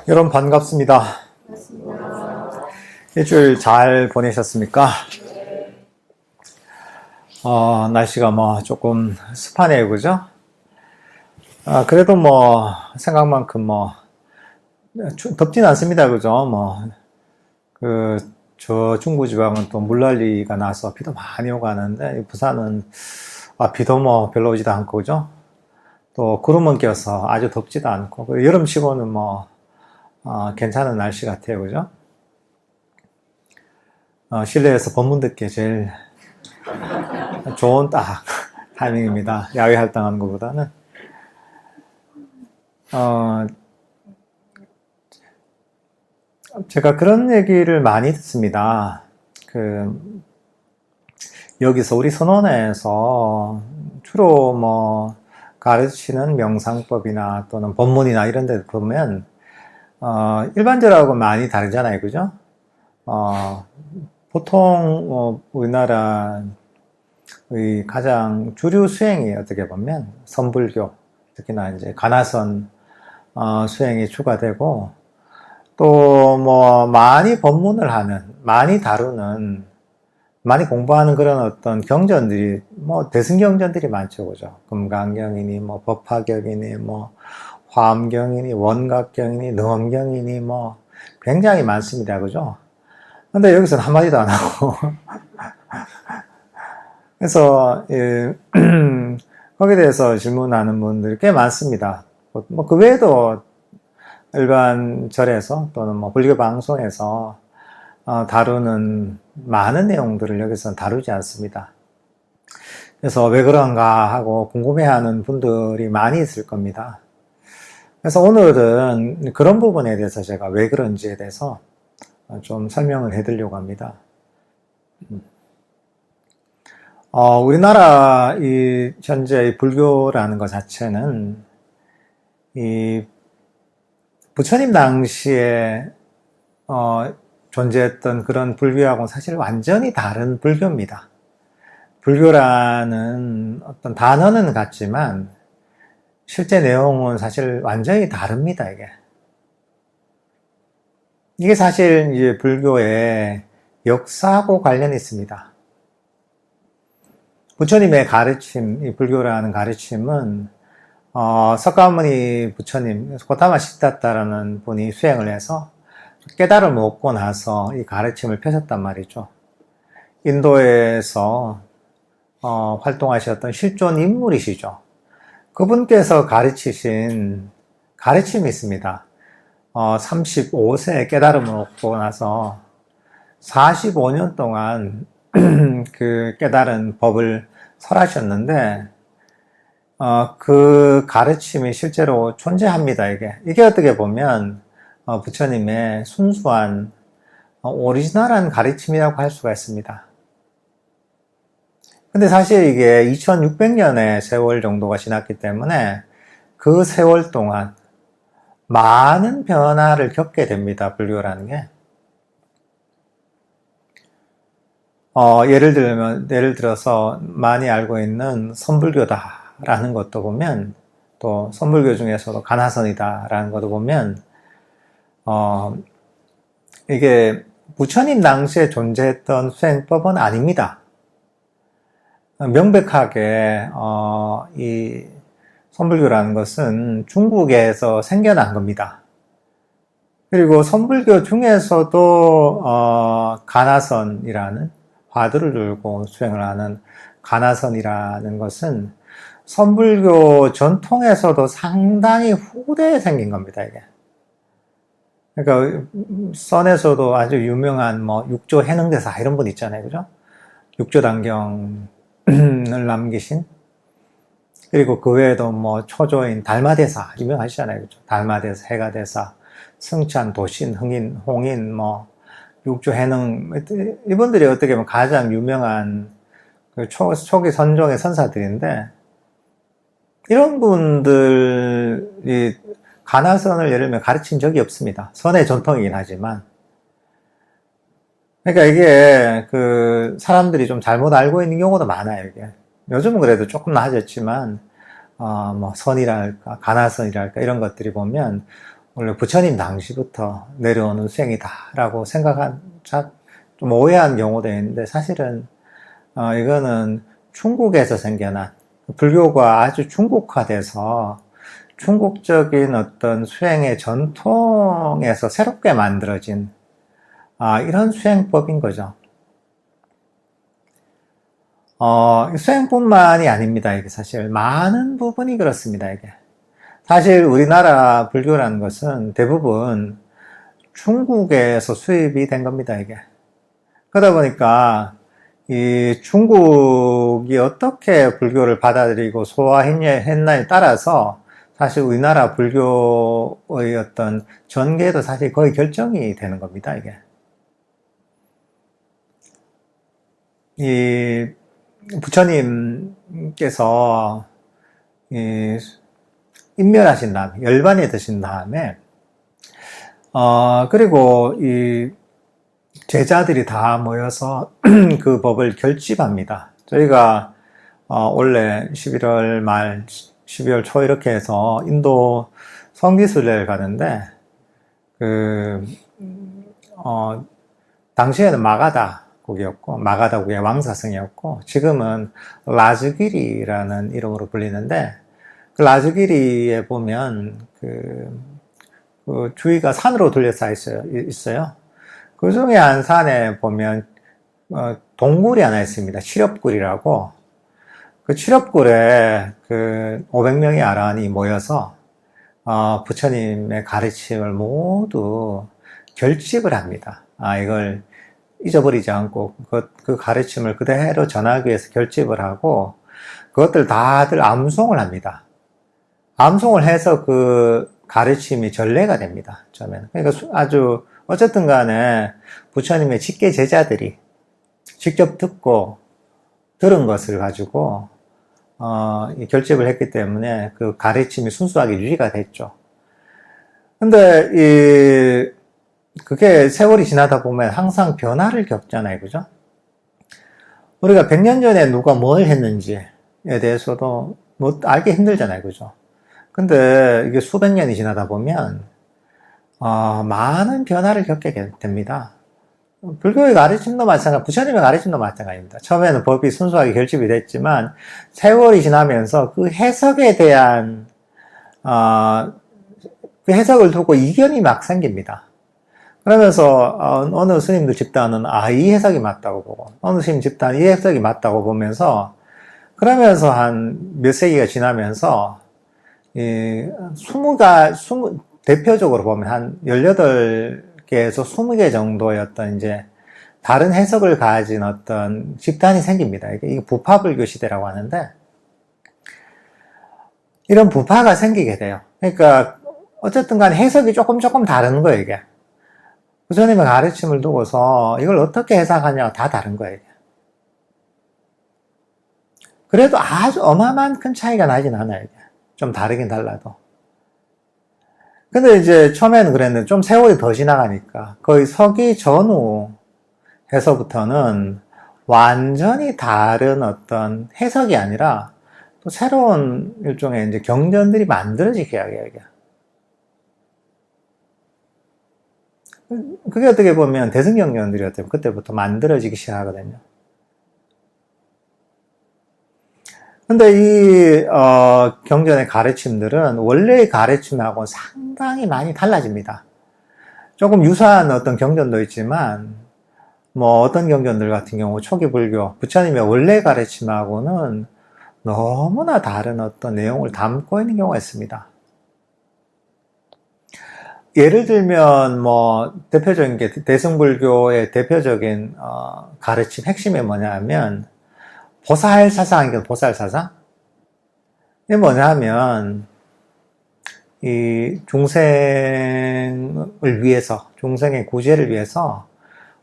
여러분 반갑습니다. 일주일 잘 보내셨습니까? 날씨가 조금 습하네요, 그죠? 그래도 생각만큼 덥진 않습니다, 그죠? 저 중부지방은 또 물난리가 나서 비도 많이 오고 하는데, 부산은 비도 별로 오지도 않고, 그죠? 또 구름은 껴서 아주 덥지도 않고, 여름치고는 괜찮은 날씨 같아요, 그죠? 실내에서 법문 듣기 제일 좋은 딱 타이밍입니다. 야외 활동하는 것보다는. 제가 그런 얘기를 많이 듣습니다. 여기서 우리 선원에서 주로 가르치는 명상법이나 또는 법문이나 이런 데 보면, 일반적으로 많이 다르잖아요, 그죠? 보통, 우리나라의 가장 주류 수행이 어떻게 보면 선불교, 특히나 이제 가나선, 수행이 추가되고, 또 많이 법문을 하는, 많이 다루는, 많이 공부하는 그런 어떤 경전들이, 대승경전들이 많죠, 그죠? 금강경이니, 법화경이니, 화엄경이니, 원각경이니, 능엄경이니, 굉장히 많습니다, 그죠? 근데 여기서는 한마디도 안 하고. 그래서, 거기에 대해서 질문하는 분들이 꽤 많습니다. 그 외에도 일반 절에서 또는 불교 방송에서 다루는 많은 내용들을 여기서는 다루지 않습니다. 그래서 왜 그런가 하고 궁금해하는 분들이 많이 있을 겁니다. 그래서 오늘은 그런 부분에 대해서 제가 왜 그런지에 대해서 좀 설명을 해드리려고 합니다. 우리나라 현재 불교라는 것 자체는 부처님 당시에 존재했던 그런 불교하고는 사실 완전히 다른 불교입니다. 불교라는 어떤 단어는 같지만 실제 내용은 사실 완전히 다릅니다, 이게 사실 이제 불교의 역사하고 관련이 있습니다. 부처님의 가르침, 이 불교라는 가르침은 석가모니 부처님, 고타마 시다타라는 분이 수행을 해서 깨달음을 얻고 나서 이 가르침을 펴셨단 말이죠. 인도에서 활동하셨던 실존 인물이시죠. 그분께서 가르치신 가르침이 있습니다. 35세에 깨달음을 얻고 나서 45년 동안 그 깨달은 법을 설하셨는데, 그 가르침이 실제로 존재합니다, 이게 어떻게 보면, 부처님의 순수한, 오리지널한 가르침이라고 할 수가 있습니다. 근데 사실 이게 2600년의 세월 정도가 지났기 때문에 그 세월 동안 많은 변화를 겪게 됩니다, 불교라는 게. 예를 들어서 많이 알고 있는 선불교다라는 것도 보면, 또 선불교 중에서도 가나선이다라는 것도 보면, 이게 부처님 당시에 존재했던 수행법은 아닙니다. 명백하게, 이 선불교라는 것은 중국에서 생겨난 겁니다. 그리고 선불교 중에서도, 가나선이라는 화두를 들고 수행을 하는 가나선이라는 것은 선불교 전통에서도 상당히 후대에 생긴 겁니다, 이게. 그러니까, 선에서도 아주 유명한 육조 해능대사 이런 분 있잖아요, 그죠? 육조단경을 남기신. 그리고 그 외에도 초조인 달마대사 유명하시잖아요, 그죠? 달마대사, 해가대사, 승찬, 도신, 흥인, 홍인, 육조 해능, 이분들이 어떻게 보면 가장 유명한 초기 선종의 선사들인데, 이런 분들이 가나선을 예를 들면 가르친 적이 없습니다. 선의 전통이긴 하지만. 그러니까 이게 사람들이 좀 잘못 알고 있는 경우도 많아요, 이게. 요즘은 그래도 조금 나아졌지만, 선이랄까, 가나선이랄까, 이런 것들이 보면, 원래 부처님 당시부터 내려오는 수행이다라고 생각한, 좀 오해한 경우도 있는데, 사실은, 이거는 중국에서 생겨난, 불교가 아주 중국화돼서 중국적인 어떤 수행의 전통에서 새롭게 만들어진, 이런 수행법인 거죠. 수행뿐만이 아닙니다. 이게 사실 많은 부분이 그렇습니다. 이게 사실 우리나라 불교라는 것은 대부분 중국에서 수입이 된 겁니다. 이게 그러다 보니까 이 중국이 어떻게 불교를 받아들이고 소화했냐에 따라서 사실 우리나라 불교의 어떤 전개도 사실 거의 결정이 되는 겁니다. 이게 이 부처님께서 인멸하신 다음에, 열반이 드신 다음에, 그리고 이 제자들이 다 모여서 그 법을 결집합니다. 저희가, 원래 11월 말, 12월 초 이렇게 해서 인도 성지순례를 가는데, 당시에는 마가다국이었고, 마가다국의 왕사성이었고, 지금은 라즈기리라는 이름으로 불리는데, 그 라즈기리에 보면, 그 주위가 산으로 둘러싸여 있어요. 그 중에 한 산에 보면, 동굴이 하나 있습니다. 칠엽굴이라고. 그 칠엽굴에 500명의 아란이 모여서, 부처님의 가르침을 모두 결집을 합니다. 이걸 잊어버리지 않고 그 가르침을 그대로 전하기 위해서 결집을 하고 그것들 다들 암송을 합니다. 암송을 해서 그 가르침이 전래가 됩니다. 처음에는. 그러니까 아주 어쨌든 간에 부처님의 직계 제자들이 직접 듣고 들은 것을 가지고 결집을 했기 때문에 그 가르침이 순수하게 유지가 됐죠. 근데 그게 세월이 지나다 보면 항상 변화를 겪잖아요. 그죠? 우리가 100년 전에 누가 뭘 했는지에 대해서도 뭐 알기 힘들잖아요. 그죠? 근데 이게 수백 년이 지나다 보면, 많은 변화를 겪게 됩니다. 불교의 가르침도 마찬가지, 부처님의 가르침도 마찬가지입니다. 처음에는 법이 순수하게 결집이 됐지만, 세월이 지나면서 그 해석에 대한, 그 해석을 두고 이견이 막 생깁니다. 그러면서 어느 스님들 집단은 이 해석이 맞다고 보고 어느 스님 집단은 이 해석이 맞다고 보면서 그러면서 한 몇 세기가 지나면서 대표적으로 보면 한 18개에서 20개 정도의 어떤 이제 다른 해석을 가진 어떤 집단이 생깁니다. 이게 부파불교 시대라고 하는데 이런 부파가 생기게 돼요. 그러니까 어쨌든 간에 해석이 조금 다른 거예요, 이게. 부처님의 가르침을 두고서 이걸 어떻게 해석하냐가 다 다른 거예요. 그래도 아주 어마어마한 큰 차이가 나진 않아요. 이게. 좀 다르긴 달라도. 근데 이제 처음에는 그랬는데 좀 세월이 더 지나가니까 거의 서기 전후에서부터는 완전히 다른 어떤 해석이 아니라 또 새로운 일종의 이제 경전들이 만들어지기 시작해요. 이게. 그게 어떻게 보면 대승경전들이 어떻게 그때부터 만들어지기 시작하거든요. 근데 이 경전의 가르침들은 원래의 가르침하고 상당히 많이 달라집니다. 조금 유사한 어떤 경전도 있지만 뭐 어떤 경전들 같은 경우 초기 불교 부처님의 원래 가르침하고는 너무나 다른 어떤 내용을 담고 있는 경우가 있습니다. 예를 들면 뭐 대표적인 게 대승불교의 대표적인 가르침 핵심이 뭐냐면 보살사상이거든요. 보살사상. 이게 뭐냐면 이 중생을 위해서 중생의 구제를 위해서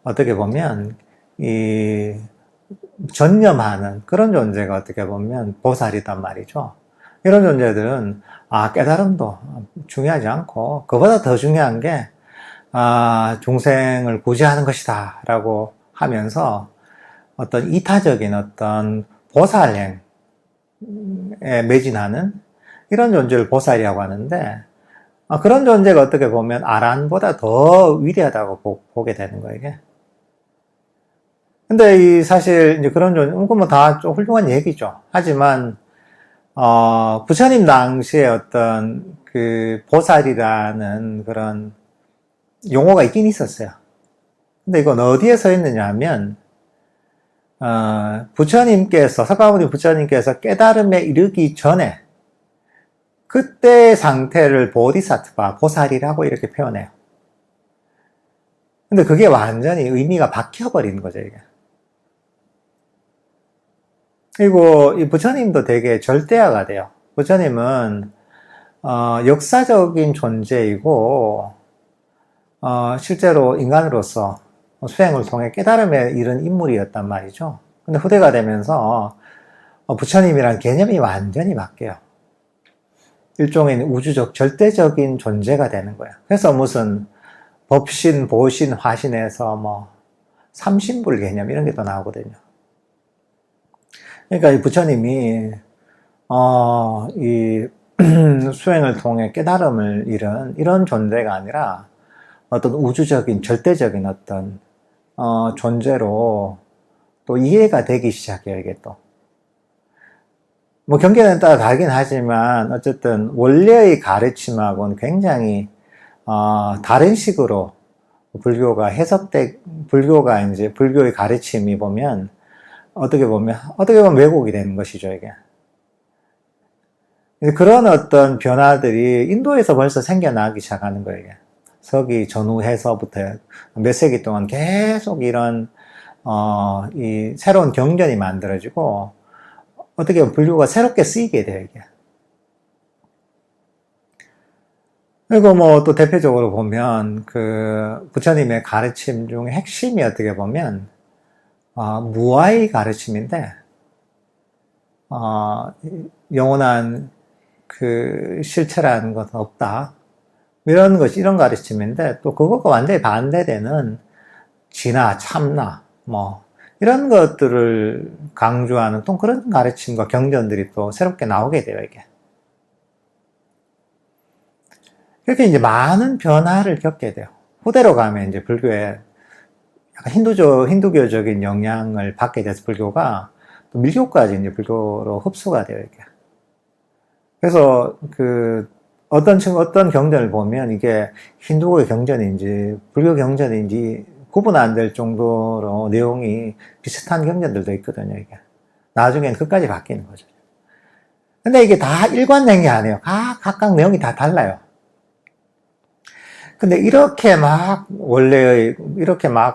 어떻게 보면 이 전념하는 그런 존재가 어떻게 보면 보살이단 말이죠. 이런 존재들은 깨달음도 중요하지 않고 그보다 더 중요한 게 중생을 구제하는 것이다 라고 하면서 어떤 이타적인 어떤 보살행에 매진하는 이런 존재를 보살이라고 하는데 그런 존재가 어떻게 보면 아란보다 더 위대하다고 보게 되는 거예요, 이게. 근데 사실 이제 그런 존재, 뭐 다 좀 훌륭한 얘기죠. 하지만, 부처님 당시에 어떤 그 보살이라는 그런 용어가 있긴 있었어요. 근데 이건 어디에 서 있느냐 하면, 부처님께서, 석가모니 부처님께서 깨달음에 이르기 전에, 그때의 상태를 보디사트바, 보살이라고 이렇게 표현해요. 근데 그게 완전히 의미가 바뀌어버리는 거죠, 이게. 그리고 이 부처님도 되게 절대화가 돼요. 부처님은, 역사적인 존재이고, 실제로 인간으로서 수행을 통해 깨달음에 이른 인물이었단 말이죠. 근데 후대가 되면서, 부처님이란 개념이 완전히 바뀌어요. 일종의 우주적 절대적인 존재가 되는 거예요. 그래서 무슨 법신, 보신, 화신에서 뭐 삼신불 개념 이런 게 또 나오거든요. 그러니까 이 부처님이 이 수행을 통해 깨달음을 이룬 이런 존재가 아니라 어떤 우주적인 절대적인 어떤 존재로 또 이해가 되기 시작해요, 이게 또. 뭐 경계에 따라 다르긴 하지만 어쨌든 원래의 가르침하고는 굉장히 다른 식으로 불교가 이제 불교의 가르침이 보면 어떻게 보면 왜곡이 되는 것이죠, 이게. 그런 어떤 변화들이 인도에서 벌써 생겨나기 시작하는 거예요, 이게. 서기 전후해서부터 몇 세기 동안 계속 이런 이 새로운 경전이 만들어지고 어떻게 보면 불교가 새롭게 쓰이게 돼요, 이게. 그리고 뭐 또 대표적으로 보면 그 부처님의 가르침 중에 핵심이 어떻게 보면 무아의 가르침인데 영원한 그 실체라는 것은 없다. 이런 가르침인데 또 그것과 완전히 반대되는 진화, 참나, 뭐 이런 것들을 강조하는 또 그런 가르침과 경전들이 또 새롭게 나오게 돼요, 이게. 이렇게 이제 많은 변화를 겪게 돼요. 후대로 가면 이제 불교에 약간 힌두교적인 영향을 받게 돼서 불교가 또 밀교까지 이제 불교로 흡수가 돼요, 이게. 그래서 어떤 경전을 보면 이게 힌두교의 경전인지 불교 경전인지 구분 안 될 정도로 내용이 비슷한 경전들도 있거든요, 이게. 나중엔 끝까지 바뀌는 거죠. 근데 이게 다 일관된 게 아니에요. 각각 내용이 다 달라요. 근데 이렇게 막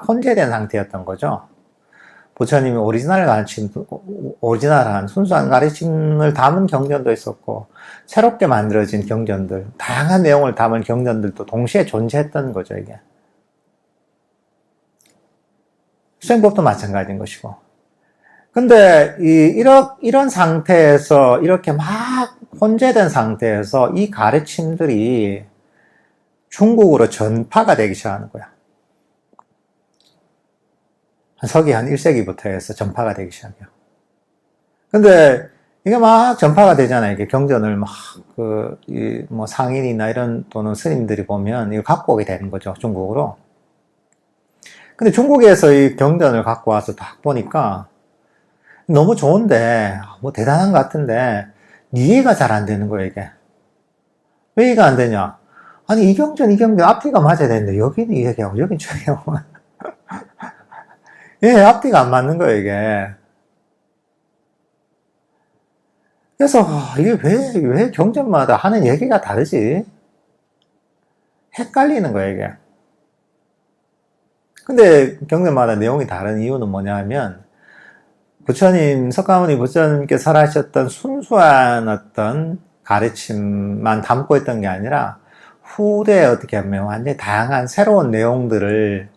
혼재된 상태였던 거죠. 부처님이 오리지널한 순수한 가르침을 담은 경전도 있었고, 새롭게 만들어진 경전들, 다양한 내용을 담은 경전들도 동시에 존재했던 거죠, 이게. 수행법도 마찬가지인 것이고. 근데, 이런 상태에서, 이렇게 막 혼재된 상태에서 이 가르침들이 중국으로 전파가 되기 시작하는 거야. 서기 한 1세기부터 해서 전파가 되기 시작해요. 근데, 이게 막 전파가 되잖아요. 이게 경전을 뭐 상인이나 이런 또는 스님들이 보면 이거 갖고 오게 되는 거죠, 중국으로. 근데 중국에서 이 경전을 갖고 와서 딱 보니까 너무 좋은데, 뭐 대단한 것 같은데, 이해가 잘 안 되는 거예요, 이게. 왜 이해가 안 되냐? 아니, 이 경전 앞뒤가 맞아야 되는데, 여기는 이렇게 하고, 여긴 저기 하고. 예, 앞뒤가 안 맞는 거예요, 이게. 그래서, 이게 왜 경전마다 하는 얘기가 다르지? 헷갈리는 거예요, 이게. 근데 경전마다 내용이 다른 이유는 뭐냐 하면, 석가모니 부처님께 살아하셨던 순수한 어떤 가르침만 담고 있던 게 아니라, 후대에 어떻게 보면 완전히 다양한 새로운 내용들을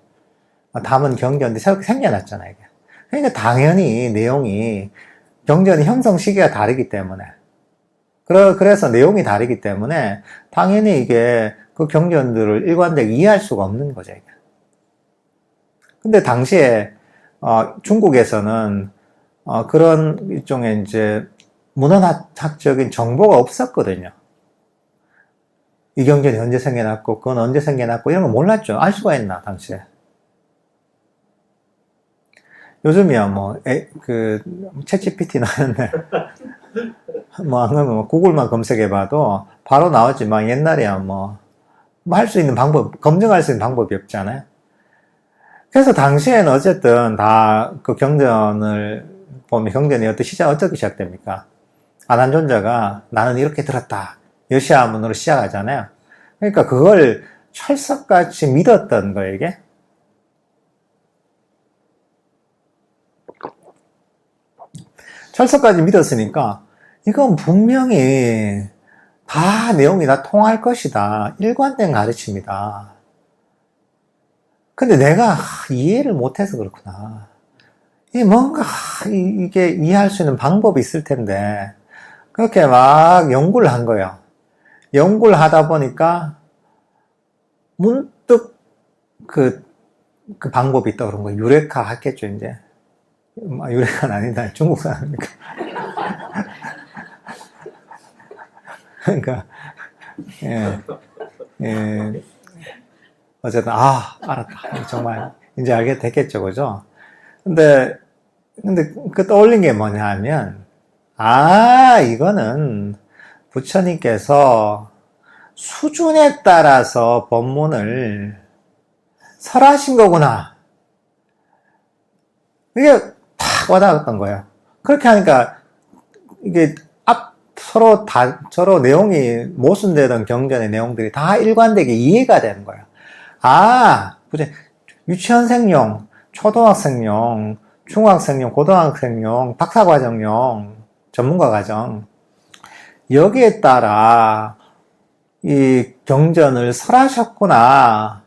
담은 경전들이 새롭게 생겨났잖아요, 이게. 그러니까 당연히 내용이, 경전이 형성 시기가 다르기 때문에, 그래서 내용이 다르기 때문에, 당연히 이게 그 경전들을 일관되게 이해할 수가 없는 거죠, 이게. 근데 당시에 중국에서는 그런 일종의 이제 문헌학적인 정보가 없었거든요. 이 경전이 언제 생겨났고, 그건 언제 생겨났고, 이런 거 몰랐죠. 알 수가 있나, 당시에. 요즘이야, 챗GPT 나왔는데, 안 그러면 구글만 검색해봐도 바로 나오지만 옛날에야 할 수 있는 방법, 검증할 수 있는 방법이 없잖아요. 그래서 당시에는 어쨌든 다 그 경전을 보면 경전이 어떻게 시작됩니까? 아난존자가 나는 이렇게 들었다. 여시아문으로 시작하잖아요. 그러니까 그걸 철석같이 믿었던 거예요, 이게. 철석까지 믿었으니까 이건 분명히 다 내용이 다 통할 것이다. 일관된 가르침이다. 근데 내가 이해를 못해서 그렇구나. 뭔가 이게 이해할 수 있는 방법이 있을 텐데 그렇게 막 연구를 한 거예요. 연구를 하다 보니까 문득 그 방법이 있다 그런 거예요. 유레카 했겠죠, 이제. 유레카는 아니다. 중국 사람이니까. 그러니까, 어쨌든, 알았다. 정말, 이제 알게 됐겠죠, 그죠? 근데 그 떠올린 게 뭐냐 하면, 이거는 부처님께서 수준에 따라서 법문을 설하신 거구나. 이게 탁 와닿았던 거예요. 그렇게 하니까, 이게 서로 내용이 모순되던 경전의 내용들이 다 일관되게 이해가 되는 거예요. 유치원생용, 초등학생용, 중학생용, 고등학생용, 박사과정용, 전문가과정. 여기에 따라 이 경전을 설하셨구나.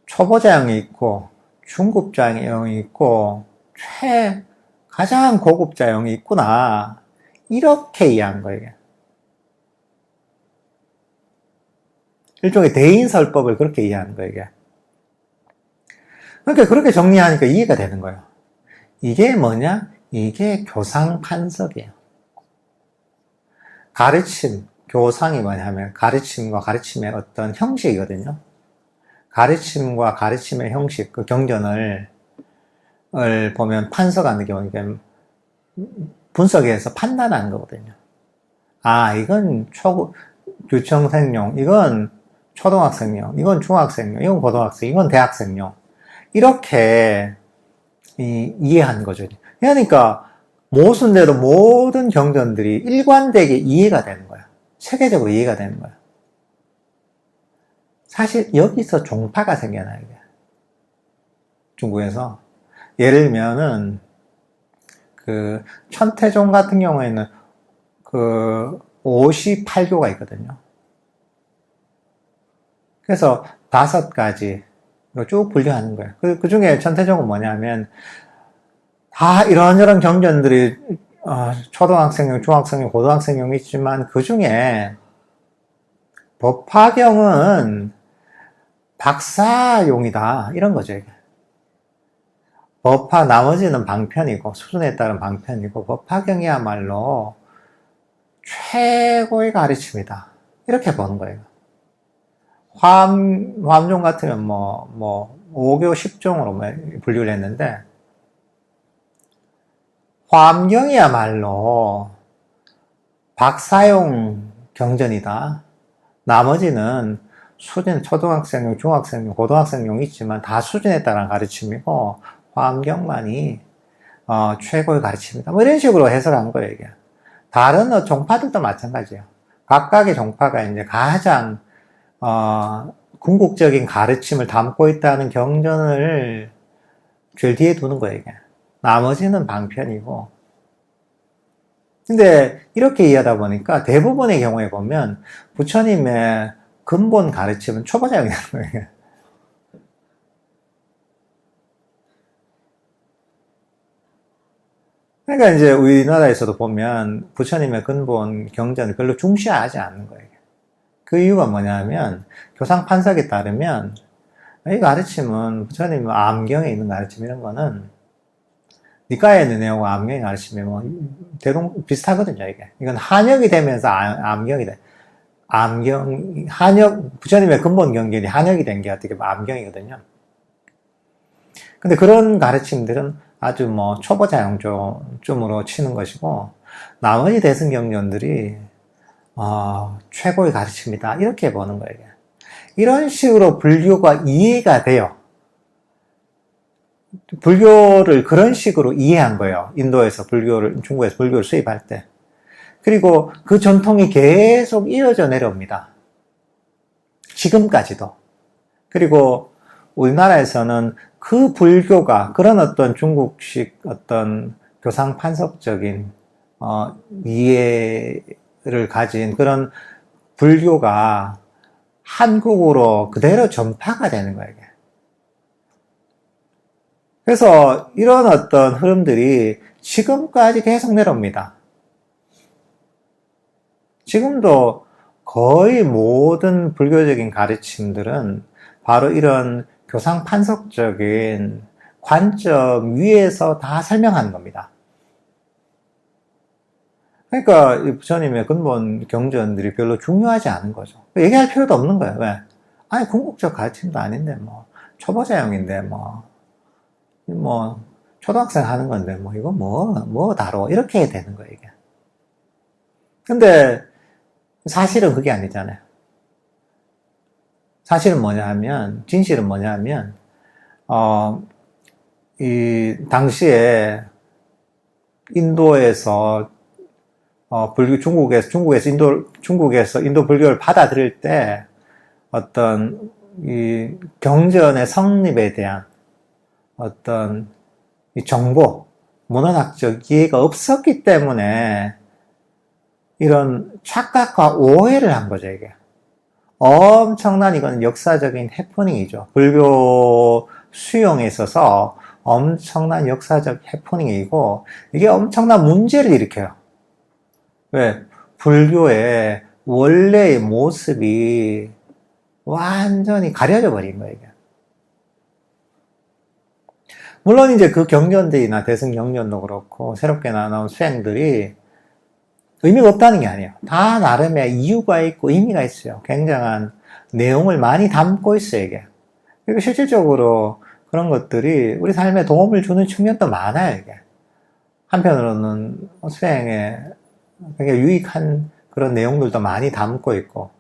초보자형이 있고, 중급자형이 있고, 가장 고급자형이 있구나. 이렇게 이해한 거예요. 일종의 대인설법을 그렇게 이해하는 거예요. 그러니까 그렇게 정리하니까 이해가 되는 거예요. 이게 뭐냐? 이게 교상판석이에요. 가르침, 교상이 뭐냐면 가르침과 가르침의 어떤 형식이거든요. 가르침과 가르침의 형식, 그 경전을 보면 판석하는 경우, 분석해서 판단하는 거거든요. 이건 유치원생용, 이건 초등학생용, 이건 중학생용, 이건 고등학생, 이건 대학생용. 이렇게 이해하는 거죠. 그러니까 모순대로 모든 경전들이 일관되게 이해가 되는 거야. 체계적으로 이해가 되는 거야. 사실 여기서 종파가 생겨나요. 중국에서. 예를 들면은 천태종 같은 경우에는 58교가 있거든요. 그래서 5가지 쭉 분류하는 거예요. 그 중에 천태종은 뭐냐면 다 이런저런 경전들이 초등학생용, 중학생용, 고등학생용이 있지만 그 중에 법화경은 박사용이다 이런 거죠. 이게. 나머지는 방편이고 수준에 따른 방편이고 법화경이야말로 최고의 가르침이다 이렇게 보는 거예요. 화엄종 같으면 5교 10종으로 분류를 했는데 화엄경이야말로 박사용 경전이다. 나머지는 수준 초등학생용, 중학생용, 고등학생용이 있지만 다 수준에 따른 가르침이고 화엄경만이 최고의 가르침이다. 이런 식으로 해석한 거예요, 이게. 다른 종파들도 마찬가지예요. 각각의 종파가 이제 가장 궁극적인 가르침을 담고 있다는 경전을 제일 뒤에 두는 거예요, 이게. 나머지는 방편이고. 근데 이렇게 이해하다 보니까 대부분의 경우에 보면 부처님의 근본 가르침은 초보자형이 되는 거예요. 그러니까 이제 우리나라에서도 보면 부처님의 근본 경전을 별로 중시하지 않는 거예요. 그 이유가 뭐냐면 교상판석에 따르면 이 가르침은 부처님 암경에 있는 가르침 이런 거는 니까에 있는 내용과 암경의 가르침이 비슷하거든요, 이게. 이건 한역이 되면서 암경이 돼. 부처님의 근본 경전이 한역이 된 게 어떻게 보면 암경이거든요. 근데 그런 가르침들은 아주 뭐 초보자 용조쯤으로 치는 것이고, 나머지 대승경전들이, 최고의 가르침이다. 이렇게 보는 거예요. 이런 식으로 불교가 이해가 돼요. 불교를 그런 식으로 이해한 거예요. 중국에서 불교를 수입할 때. 그리고 그 전통이 계속 이어져 내려옵니다. 지금까지도. 그리고 우리나라에서는 그 불교가 그런 어떤 중국식 어떤 교상 판석적인 이해를 가진 그런 불교가 한국으로 그대로 전파가 되는 거예요. 그래서 이런 어떤 흐름들이 지금까지 계속 내려옵니다. 지금도 거의 모든 불교적인 가르침들은 바로 이런 교상 판석적인 관점 위에서 다 설명하는 겁니다. 그러니까 이 부처님의 근본 경전들이 별로 중요하지 않은 거죠. 얘기할 필요도 없는 거예요. 왜? 아니, 궁극적 가르침도 아닌데, 초보자용인데, 초등학생 하는 건데, 이거 뭐 다뤄. 이렇게 되는 거예요, 이게. 근데, 사실은 그게 아니잖아요. 진실은 뭐냐 하면, 이, 당시에, 인도에서, 중국에서 인도 불교를 받아들일 때, 어떤, 이, 경전의 성립에 대한 어떤, 이 정보, 문헌학적 이해가 없었기 때문에, 이런 착각과 오해를 한 거죠, 이게. 엄청난 이건 역사적인 해프닝이죠. 불교 수용에 있어서 엄청난 역사적 해프닝이고, 이게 엄청난 문제를 일으켜요. 왜? 불교의 원래의 모습이 완전히 가려져 버린 거예요, 이게. 물론 이제 그 경전들이나 대승경전도 그렇고, 새롭게 나온 수행들이 의미가 없다는 게 아니에요. 다 나름의 이유가 있고 의미가 있어요. 굉장한 내용을 많이 담고 있어요, 이게. 그리고 실질적으로 그런 것들이 우리 삶에 도움을 주는 측면도 많아요, 이게. 한편으로는 수행에 굉장히 유익한 그런 내용들도 많이 담고 있고.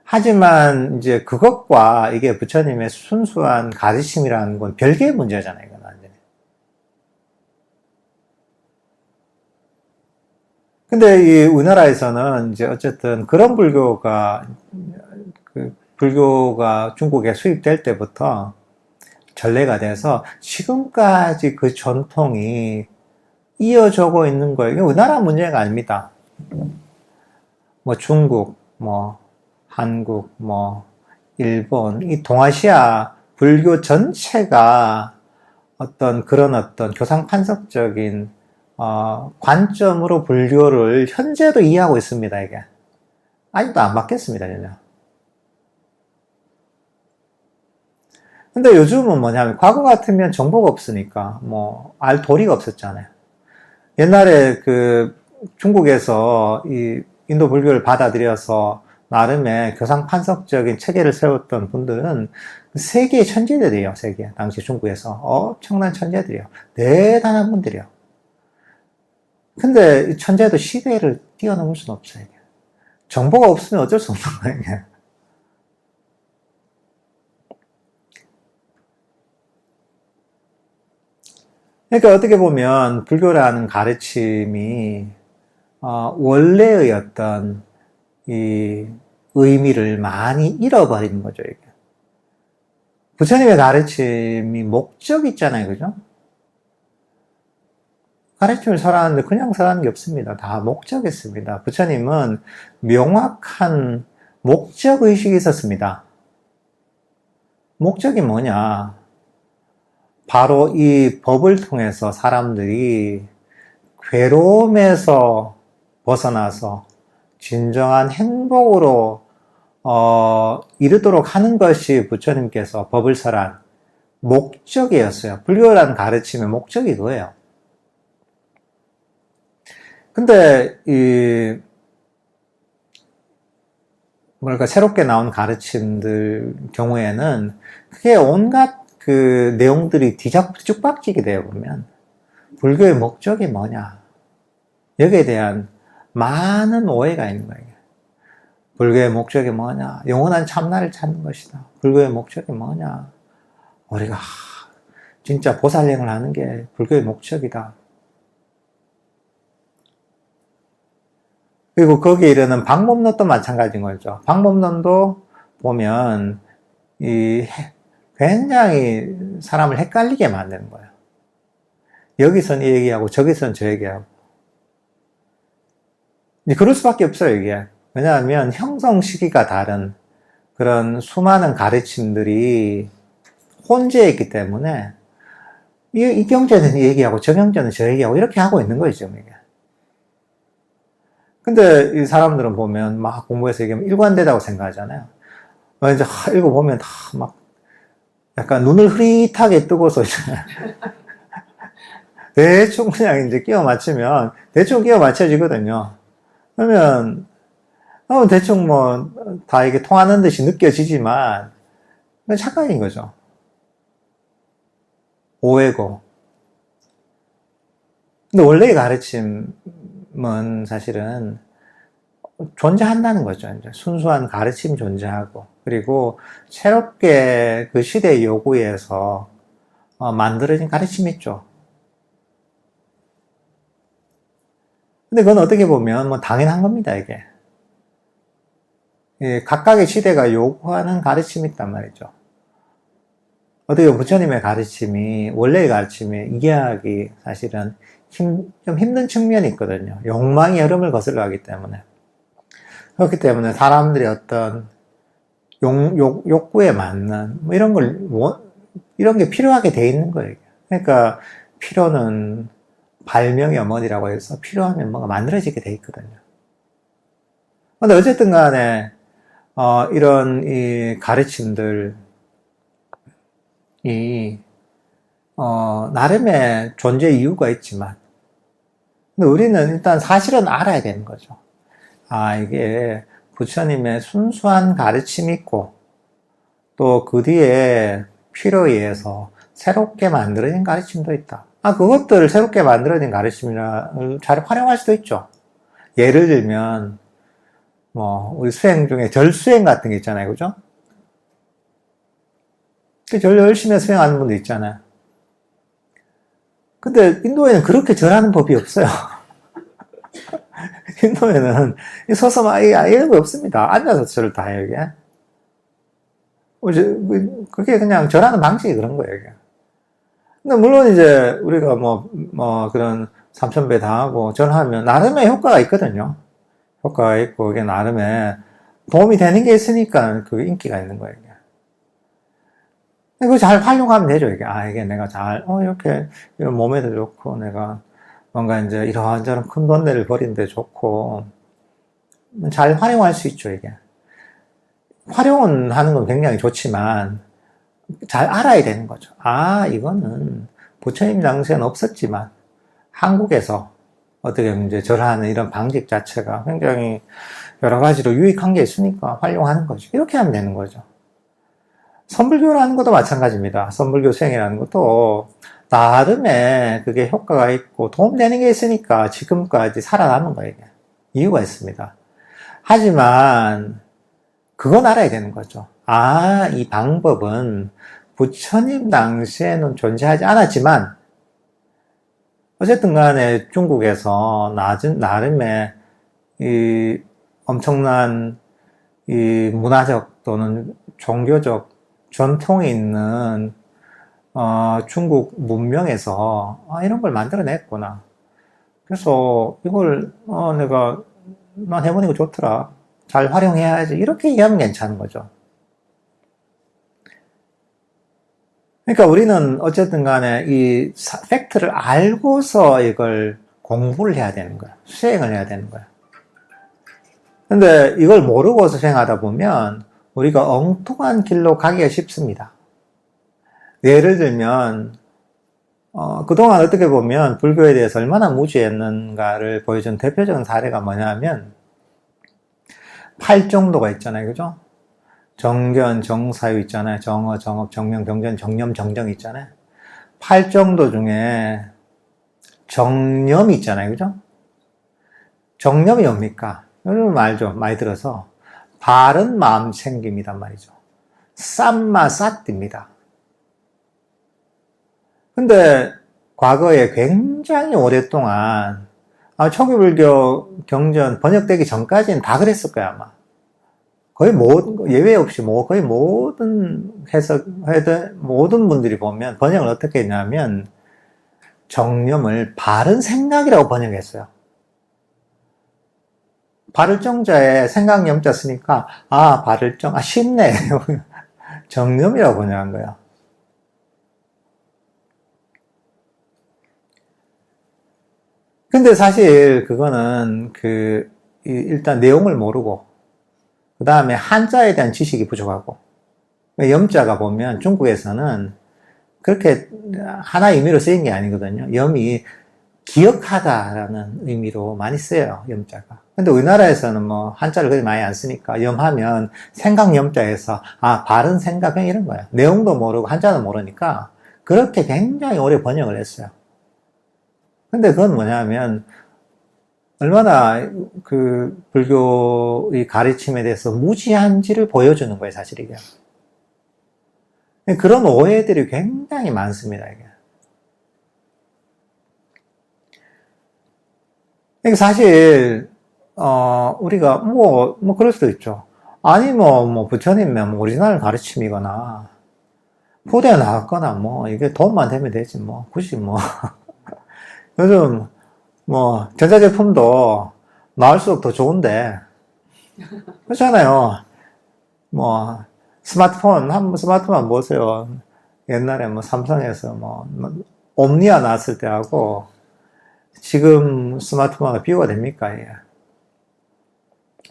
하지만 이제 그것과 이게 부처님의 순수한 가르침이라는 건 별개의 문제잖아요, 이건 완전히. 근데 이 우리나라에서는 이제 어쨌든 그런 불교가 중국에 수입될 때부터 전례가 돼서 지금까지 그 전통이 이어져고 있는 거예요. 이게 우리나라 문제가 아닙니다. 중국, 한국, 일본, 이 동아시아 불교 전체가 그런 어떤 교상판석적인, 관점으로 불교를 현재도 이해하고 있습니다, 이게. 아직도 안 바뀌었습니다, 전혀. 근데 요즘은 뭐냐면, 과거 같으면 정보가 없으니까, 알 도리가 없었잖아요. 옛날에 중국에서 이 인도 불교를 받아들여서 나름의 교상판석적인 체계를 세웠던 분들은 세계의 천재들이에요, 당시 중국에서. 엄청난 천재들이에요. 대단한 분들이에요. 근데 이 천재도 시대를 뛰어넘을 수는 없어요, 이게. 정보가 없으면 어쩔 수 없는 거예요, 이게. 그러니까 어떻게 보면 불교라는 가르침이 원래의 어떤 이 의미를 많이 잃어버리는 거죠, 이게. 부처님의 가르침이 목적이 있잖아요, 그죠? 가르침을 설하는데 그냥 설하는 게 없습니다. 다 목적이 있습니다. 부처님은 명확한 목적의식이 있었습니다. 목적이 뭐냐? 바로 이 법을 통해서 사람들이 괴로움에서 벗어나서 진정한 행복으로 이르도록 하는 것이 부처님께서 법을 설한 목적이었어요. 불교라는 가르침의 목적이 그거예요. 근데 뭐랄까, 새롭게 나온 가르침들 경우에는 그게 온갖 그 내용들이 뒤죽박죽이 되어 보면 불교의 목적이 뭐냐, 여기에 대한 많은 오해가 있는 거예요. 불교의 목적이 뭐냐, 영원한 참나를 찾는 것이다. 불교의 목적이 뭐냐, 우리가 진짜 보살행을 하는 게 불교의 목적이다. 그리고 거기에 이르는 방법론도 마찬가지인 거죠. 방법론도 보면 굉장히 사람을 헷갈리게 만드는 거예요. 여기선 이 얘기하고 저기선 저 얘기하고. 그럴 수밖에 없어요, 이게. 왜냐하면 형성 시기가 다른 그런 수많은 가르침들이 혼재해 있기 때문에 이 경제는 이 얘기하고 저 경제는 저 얘기하고 이렇게 하고 있는 거죠, 이게. 근데 이 사람들은 보면 막 공부해서 얘기하면 일관되다고 생각하잖아요. 이제 읽어보면 다 막 약간 눈을 흐릿하게 뜨고서 이제 대충 그냥 이제 끼워 맞추면 대충 끼워 맞춰지거든요. 그러면 대충 뭐 다 이게 통하는 듯이 느껴지지만 착각인 거죠. 오해고. 근데 원래의 가르침은 사실은 존재한다는 거죠. 이제 순수한 가르침이 존재하고, 그리고 새롭게 그 시대의 요구에서 만들어진 가르침이 있죠. 근데 그건 어떻게 보면 뭐 당연한 겁니다, 이게. 각각의 시대가 요구하는 가르침이 있단 말이죠. 어떻게 부처님의 가르침이, 원래의 가르침이 이해하기 사실은 좀 힘든 측면이 있거든요. 욕망의 흐름을 거슬러 가기 때문에. 그렇기 때문에 사람들이 어떤 욕구에 맞는, 뭐 이런 게 필요하게 돼 있는 거예요. 그러니까 필요는 발명의 어머니라고 해서 필요하면 뭔가 만들어지게 돼 있거든요. 근데 어쨌든 간에, 이런 이 가르침들이, 나름의 존재 이유가 있지만, 근데 우리는 일단 사실은 알아야 되는 거죠. 이게 부처님의 순수한 가르침이 있고, 또 그 뒤에 필요에 의해서 새롭게 만들어진 가르침도 있다. 그것들을 새롭게 만들어진 가르침이라 잘 활용할 수도 있죠. 예를 들면, 우리 수행 중에 절수행 같은 게 있잖아요. 그죠? 절 열심히 수행하는 분도 있잖아요. 근데 인도에는 그렇게 절하는 법이 없어요. 인도에는 서서 막 이런 거 없습니다. 앉아서 절을 다 해요, 이게. 그게 그냥 절하는 방식이 그런 거예요, 이게. 근데 물론 이제 우리가 그런 삼천배 다 하고 절하면 나름의 효과가 있거든요. 효과가 있고, 그게 나름의 도움이 되는 게 있으니까 그게 인기가 있는 거예요, 이게. 그거 잘 활용하면 되죠, 이게. 이게 내가 이렇게, 이런 몸에도 좋고, 내가 뭔가 이제 이런저런 큰 돈내를 버리는데 좋고, 잘 활용할 수 있죠, 이게. 활용은 하는 건 굉장히 좋지만, 잘 알아야 되는 거죠. 이거는 부처님 당시에는 없었지만, 한국에서 어떻게 이제 절하는 이런 방식 자체가 굉장히 여러 가지로 유익한 게 있으니까 활용하는 거죠. 이렇게 하면 되는 거죠. 선불교라는 것도 마찬가지입니다. 선불교 수행이라는 것도 나름의 그게 효과가 있고 도움되는 게 있으니까 지금까지 살아남은 거예요. 이유가 있습니다. 하지만 그건 알아야 되는 거죠. 이 방법은 부처님 당시에는 존재하지 않았지만 어쨌든 간에 중국에서 나름의 이 엄청난 이 문화적 또는 종교적 전통이 있는 중국 문명에서 이런 걸 만들어냈구나. 그래서 이걸 난 해보니까 좋더라. 잘 활용해야지. 이렇게 이해하면 괜찮은 거죠. 그러니까 우리는 어쨌든 간에 이 팩트를 알고서 이걸 공부를 해야 되는 거야. 수행을 해야 되는 거야. 근데 이걸 모르고 수행하다 보면 우리가 엉뚱한 길로 가기가 쉽습니다. 예를 들면 그동안 어떻게 보면 불교에 대해서 얼마나 무지했는가를 보여준 대표적인 사례가 뭐냐면 팔정도가 있잖아요. 그죠? 정견, 정사유 있잖아요. 정어, 정업, 정명, 정전, 정념, 정정 있잖아요. 팔정도 중에 정념이 있잖아요. 그죠? 정념이 뭡니까? 여러분 알죠? 많이 들어서 바른 마음 챙김이란 말이죠. 쌈마 쌌입니다. 근데 과거에 굉장히 오랫동안 초기불교 경전 번역되기 전까지는 다 그랬을 거야 아마. 거의 예외 없이 거의 모든 모든 분들이 보면 번역을 어떻게 했냐면 정념을 바른 생각이라고 번역했어요. 바를 정자에 생각 염자 쓰니까 바를 정 쉽네. 정념이라고 번역한 거예요. 근데 사실 그거는 일단 내용을 모르고 그 다음에 한자에 대한 지식이 부족하고 염자가 보면 중국에서는 그렇게 하나의 의미로 쓰인 게 아니거든요. 염이 기억하다라는 의미로 많이 써요. 염자가. 근데 우리나라에서는 뭐 한자를 그렇게 많이 안 쓰니까 염하면 생각 염자에서 바른 생각 그냥 이런 거예요. 내용도 모르고 한자도 모르니까 그렇게 굉장히 오래 번역을 했어요. 근데 그건 뭐냐면 얼마나 불교의 가르침에 대해서 무지한지를 보여주는 거예요, 사실 이게. 그런 오해들이 굉장히 많습니다, 이게. 사실, 우리가 그럴 수도 있죠. 아니, 부처님, 오리지널 가르침이거나, 후대에 나왔거나, 이게 도움만 되면 되지, 굳이 요즘, 전자제품도 나올수록 더 좋은데, 그렇잖아요. 스마트폰 보세요. 옛날에 삼성에서 옴니아 나왔을 때하고, 지금 스마트폰하고 비교가 됩니까? 예.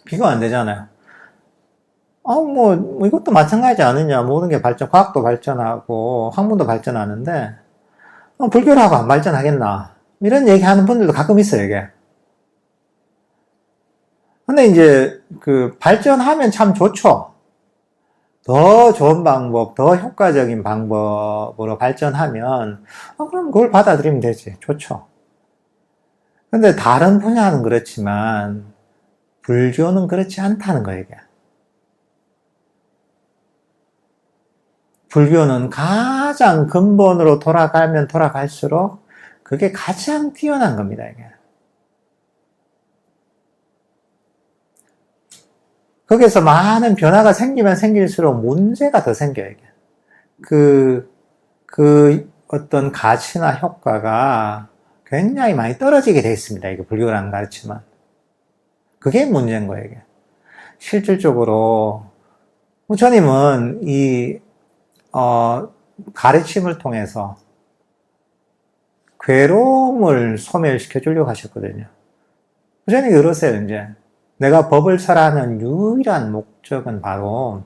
비교가 안 되잖아요. 이것도 마찬가지지 않느냐. 모든 게 과학도 발전하고, 학문도 발전하는데, 불교라고 안 발전하겠나. 이런 얘기 하는 분들도 가끔 있어요, 이게. 근데 이제, 발전하면 참 좋죠. 더 좋은 방법, 더 효과적인 방법으로 발전하면, 그럼 그걸 받아들이면 되지. 좋죠. 근데 다른 분야는 그렇지만, 불교는 그렇지 않다는 거예요, 이게. 불교는 가장 근본으로 돌아가면 돌아갈수록, 그게 가장 뛰어난 겁니다, 이게. 거기서 많은 변화가 생기면 생길수록 문제가 더 생겨요, 이게. 어떤 가치나 효과가 굉장히 많이 떨어지게 되어 있습니다, 이게 불교라는 가르침은. 그게 문제인 거예요, 이게. 실질적으로, 부처님은 가르침을 통해서 괴로움을 소멸시켜 주려고 하셨거든요. 부처님이 그러세요, 이제. 내가 법을 설하는 유일한 목적은 바로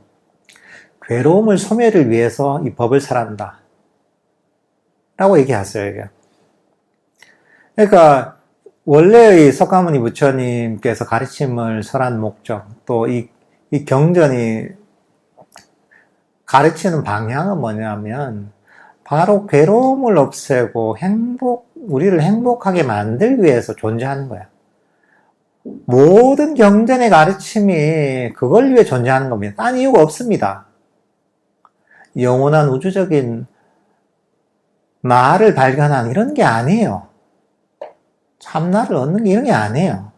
괴로움을 소멸을 위해서 이 법을 설한다. 라고 얘기하세요, 이게. 그러니까, 원래의 석가모니 부처님께서 가르침을 설한 목적, 또 이 경전이 가르치는 방향은 뭐냐면, 바로 괴로움을 없애고 우리를 행복하게 만들기 위해서 존재하는 거야. 모든 경전의 가르침이 그걸 위해 존재하는 겁니다. 딴 이유가 없습니다. 영원한 우주적인 나를 발견하는 이런 게 아니에요. 참나를 얻는 게 이런 게 아니에요.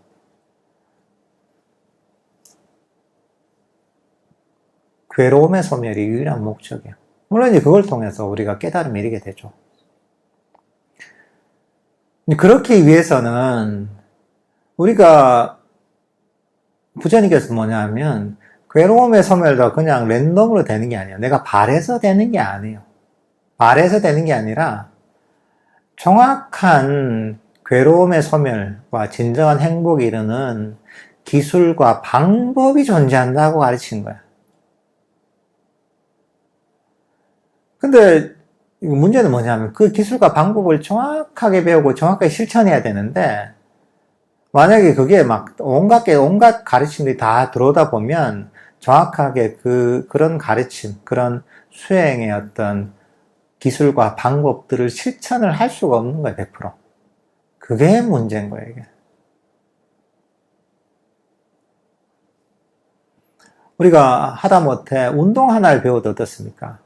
괴로움의 소멸이 유일한 목적이에요. 물론 이제 그걸 통해서 우리가 깨달음을 이루게 되죠. 그렇기 위해서는 우리가 부처님께서 뭐냐면 괴로움의 소멸도 그냥 랜덤으로 되는 게 아니에요. 내가 바래서 되는 게 아니에요. 바래서 되는 게 아니라 정확한 괴로움의 소멸과 진정한 행복에 이르는 기술과 방법이 존재한다고 가르친 거야. 근데 문제는 뭐냐면 그 기술과 방법을 정확하게 배우고 정확하게 실천해야 되는데 만약에 그게 막 온갖 가르침들이 다 들어오다 보면 정확하게 그런 가르침, 그런 수행의 어떤 기술과 방법들을 실천을 할 수가 없는 거예요, 100%. 그게 문제인 거예요, 이게. 우리가 하다못해 운동 하나를 배워도 어떻습니까?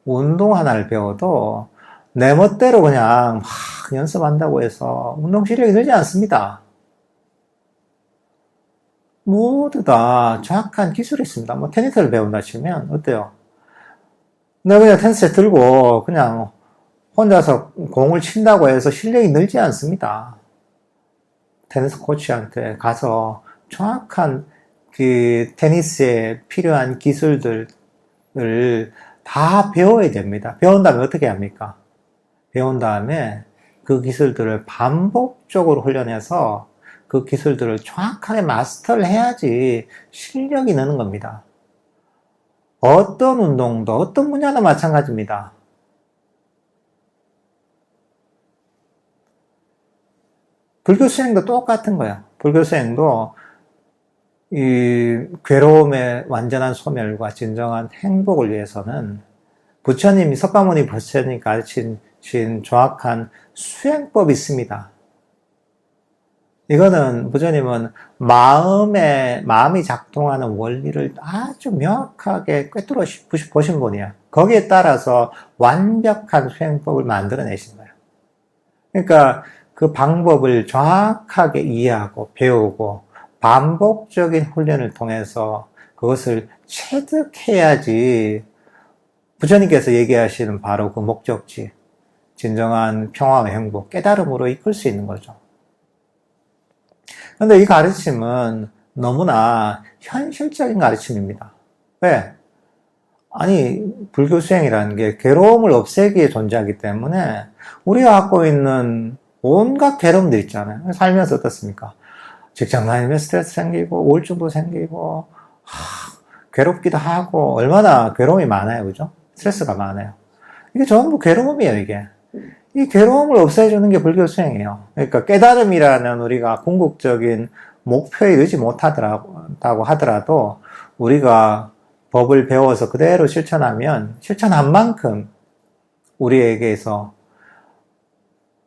운동 하나를 배워도 내 멋대로 그냥 막 연습한다고 해서 운동 실력이 늘지 않습니다. 모두 다 정확한 기술이 있습니다. 뭐 테니스를 배운다 치면 어때요? 내가 그냥 테니스 들고 그냥 혼자서 공을 친다고 해서 실력이 늘지 않습니다. 테니스 코치한테 가서 정확한 그 테니스에 필요한 기술들을 다 배워야 됩니다. 배운 다음에 어떻게 합니까? 배운 다음에 그 기술들을 반복적으로 훈련해서 그 기술들을 정확하게 마스터를 해야지 실력이 느는 겁니다. 어떤 운동도 어떤 분야나 마찬가지입니다. 불교 수행도 똑같은 거예요. 불교 수행도 이 괴로움의 완전한 소멸과 진정한 행복을 위해서는 부처님이 석가모니 부처님이 가르친 정확한 수행법이 있습니다. 이거는 부처님은 마음이 작동하는 원리를 아주 명확하게 꿰뚫어 보신 분이야. 거기에 따라서 완벽한 수행법을 만들어내신 거예요. 그러니까 그 방법을 정확하게 이해하고 배우고 반복적인 훈련을 통해서 그것을 체득해야지 부처님께서 얘기하시는 바로 그 목적지, 진정한 평화와 행복, 깨달음으로 이끌 수 있는 거죠. 그런데 이 가르침은 너무나 현실적인 가르침입니다. 왜? 아니, 불교 수행이라는 게 괴로움을 없애기에 존재하기 때문에 우리가 갖고 있는 온갖 괴로움들 있잖아요. 살면서 어떻습니까? 직장 다니면 스트레스 생기고 우울증도 생기고 괴롭기도 하고 얼마나 괴로움이 많아요. 그죠? 스트레스가 많아요. 이게 전부 괴로움이에요. 이게. 이 괴로움을 없애주는 게 불교 수행이에요. 그러니까 깨달음이라는 우리가 궁극적인 목표에 이르지 못하다고 하더라도 우리가 법을 배워서 그대로 실천한 만큼 우리에게서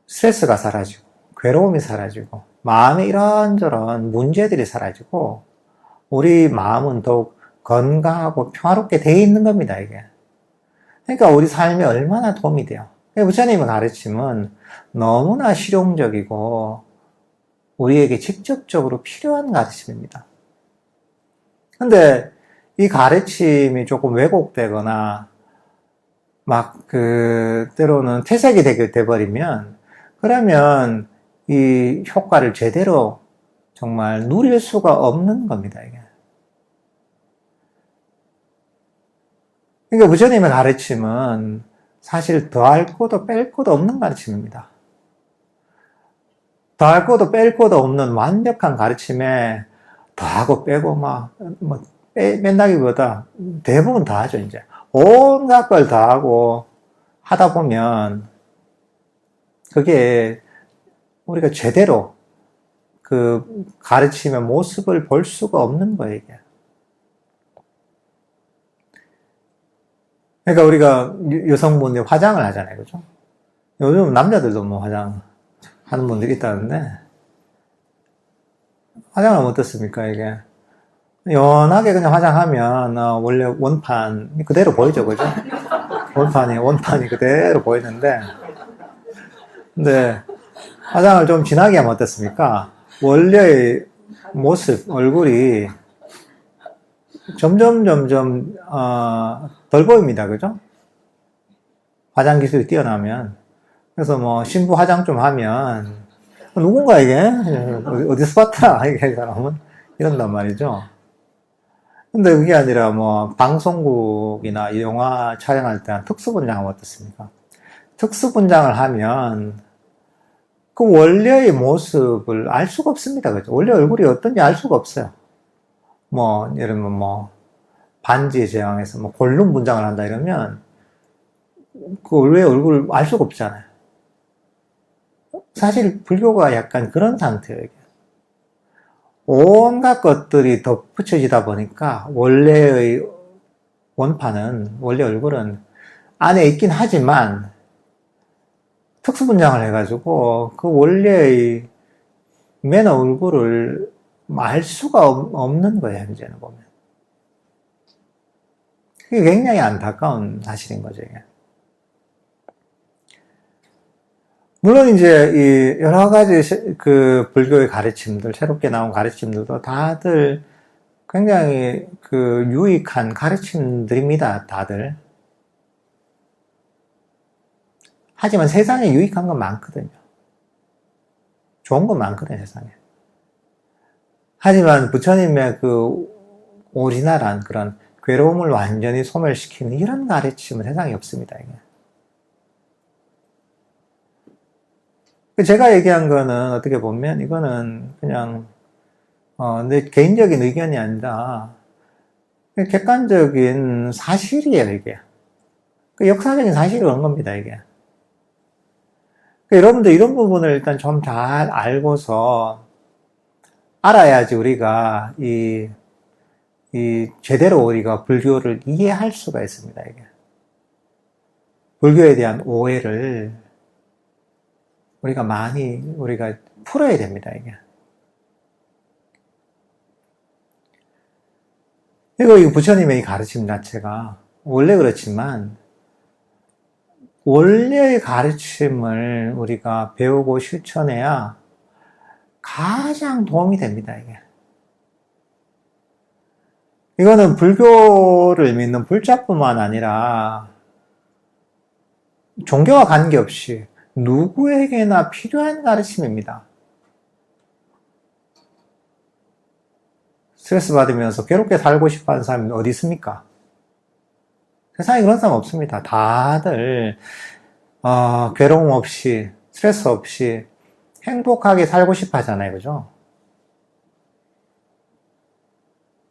스트레스가 사라지고 괴로움이 사라지고 마음에 이런저런 문제들이 사라지고 우리 마음은 더욱 건강하고 평화롭게 되어 있는 겁니다, 이게. 그러니까 우리 삶에 얼마나 도움이 돼요. 부처님의 가르침은 너무나 실용적이고 우리에게 직접적으로 필요한 가르침입니다. 근데 이 가르침이 조금 왜곡되거나 때로는 퇴색이 되게 돼버리면 그러면 이 효과를 제대로 정말 누릴 수가 없는 겁니다, 이게. 그러니까 부처님의 가르침은 사실 더할 것도 뺄 것도 없는 가르침입니다. 더할 것도 뺄 것도 없는 완벽한 가르침에 더하고 빼고 뺀다기보다 대부분 더하죠, 이제. 온갖 걸 더하고 하다 보면 그게 우리가 제대로 그 가르침의 모습을 볼 수가 없는 거예요, 이게. 그러니까 우리가 여성분들이 화장을 하잖아요, 그죠? 요즘 남자들도 뭐 화장 하는 분들이 있다는데, 화장을 하면 어떻습니까, 이게? 연하게 그냥 화장하면, 원래 원판이 그대로 보이죠, 그죠? 원판이 그대로 보이는데, 근데, 화장을 좀 진하게 하면 어떻습니까? 원래의 모습, 얼굴이 점점, 덜 보입니다, 그죠? 화장 기술이 뛰어나면. 그래서 뭐, 신부 화장 좀 하면, 누군가 이게? 어디서 봤더라? 이게 사람은? 이런단 말이죠. 근데 그게 아니라 뭐, 방송국이나 영화 촬영할 때 특수분장하면 어떻습니까? 특수분장을 하면, 그 원래의 모습을 알 수가 없습니다. 그죠? 원래 얼굴이 어떤지 알 수가 없어요. 뭐, 예를 들면 뭐, 반지의 제왕에서 뭐, 골룸 분장을 한다 이러면, 그 원래 얼굴을 알 수가 없잖아요. 사실 불교가 약간 그런 상태예요. 온갖 것들이 덧붙여지다 보니까 원래의 원판은, 원래 얼굴은 안에 있긴 하지만 특수분장을 해가지고 그 원래의 맨 얼굴을 알 수가 없는 거예요, 현재는 보면. 그게 굉장히 안타까운 사실인 거죠, 이게. 물론 이제 이 여러 가지 그 불교의 가르침들, 새롭게 나온 가르침들도 다들 굉장히 그 유익한 가르침들입니다, 다들. 하지만 세상에 유익한 건 많거든요. 좋은 건 많거든요, 세상에. 하지만 부처님의 그 오리지널한 그런 괴로움을 완전히 소멸시키는 이런 가르침은 세상에 없습니다, 이게. 제가 얘기한 거는 어떻게 보면 이거는 그냥 내 개인적인 의견이 아니라 객관적인 사실이에요, 이게. 역사적인 사실이 그런 겁니다, 이게. 여러분들 이런 부분을 일단 좀 잘 알고서 알아야지 우리가 제대로 우리가 불교를 이해할 수가 있습니다, 이게. 불교에 대한 오해를 우리가 풀어야 됩니다, 이게. 그리고 이 부처님의 이 가르침 자체가 원래 그렇지만 원래의 가르침을 우리가 배우고 실천해야 가장 도움이 됩니다, 이게. 이거는 불교를 믿는 불자뿐만 아니라 종교와 관계없이 누구에게나 필요한 가르침입니다. 스트레스 받으면서 괴롭게 살고 싶어 하는 사람이 어디 있습니까? 세상에 그런 사람 없습니다. 다들 괴로움 없이, 스트레스 없이 행복하게 살고 싶어 하잖아요, 그죠?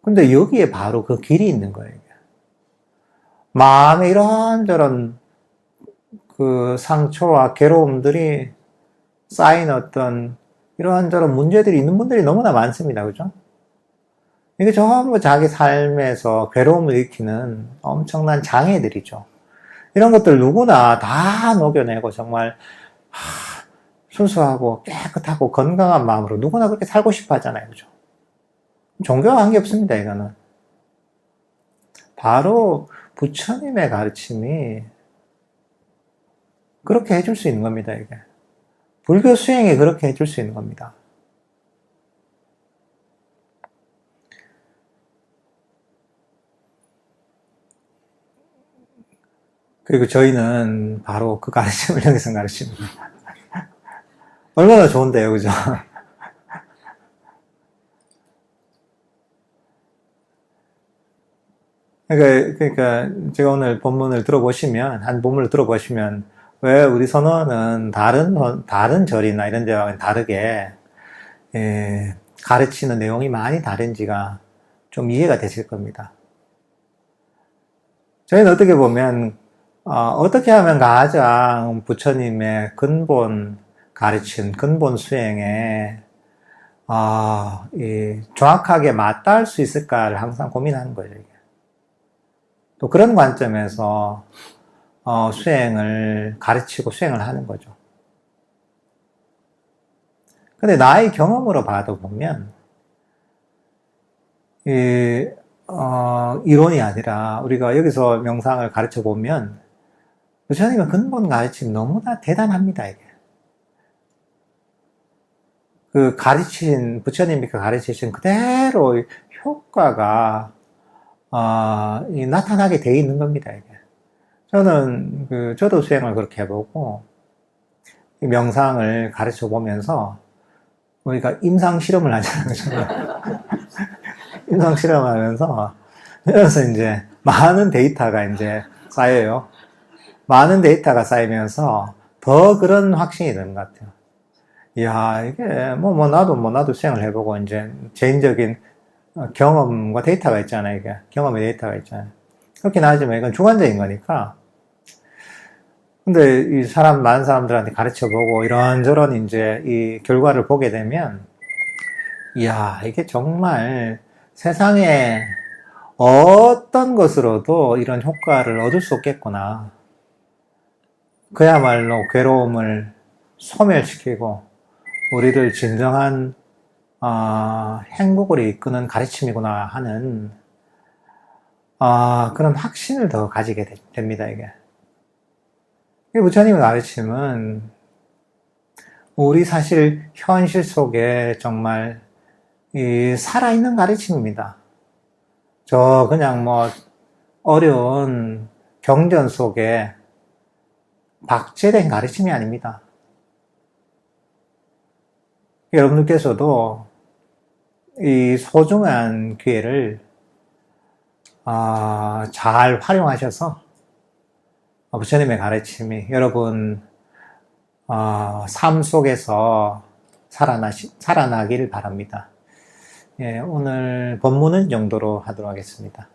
근데 여기에 바로 그 길이 있는 거예요. 마음에 이런저런 그 상처와 괴로움들이 쌓인 어떤 이런저런 문제들이 있는 분들이 너무나 많습니다, 그죠? 이게 전부 자기 삶에서 괴로움을 일으키는 엄청난 장애들이죠. 이런 것들 누구나 다 녹여내고 정말 순수하고 깨끗하고 건강한 마음으로 누구나 그렇게 살고 싶어 하잖아요, 그죠? 종교와 관계없습니다, 이거는. 바로 부처님의 가르침이 그렇게 해줄 수 있는 겁니다, 이게. 불교 수행이 그렇게 해줄 수 있는 겁니다. 그리고 저희는 바로 그 가르침을 여기서 가르칩니다. 얼마나 좋은데요, 그죠? 그러니까 제가 오늘 본문을 들어보시면, 한 본문을 들어보시면, 왜 우리 선원은 다른 절이나 이런 데와 다르게 가르치는 내용이 많이 다른지가 좀 이해가 되실 겁니다. 저희는 어떻게 보면 어떻게 하면 가장 부처님의 근본 가르침, 근본 수행에 정확하게 맞닿을 수 있을까를 항상 고민하는 거예요. 이게. 또 그런 관점에서 수행을 가르치고 수행을 하는 거죠. 근데 나의 경험으로 봐도 보면 이론이 아니라 우리가 여기서 명상을 가르쳐 보면 부처님의 근본 가르침이 너무나 대단합니다, 이게. 부처님이 가르치신 그대로 효과가, 나타나게 돼 있는 겁니다, 이게. 저도 수행을 그렇게 해보고, 명상을 가르쳐 보면서, 우리가 임상 실험을 하잖아요. 임상 실험을 하면서, 그래서 이제, 많은 데이터가 이제 쌓여요. 많은 데이터가 쌓이면서, 더 그런 확신이 드는 것 같아요. 이야, 이게, 나도 수행을 해보고, 이제, 개인적인 경험과 데이터가 있잖아요, 이게. 경험의 데이터가 있잖아요. 그렇긴 하지만 이건 주관적인 거니까. 근데 많은 사람들한테 가르쳐보고 이런저런 이제 이 결과를 보게 되면, 이야, 이게 정말 세상에 어떤 것으로도 이런 효과를 얻을 수 없겠구나. 그야말로 괴로움을 소멸시키고 우리를 진정한 행복으로 이끄는 가르침이구나 하는 그런 확신을 더 가지게 됩니다. 이게 부처님의 가르침은 우리 사실 현실 속에 정말 이 살아있는 가르침입니다. 저 그냥 뭐 어려운 경전 속에 박제된 가르침이 아닙니다. 여러분들께서도 이 소중한 기회를 잘 활용하셔서 부처님의 가르침이 여러분 삶 속에서 살아나기를 바랍니다. 예, 오늘 본문은 이 정도로 하도록 하겠습니다.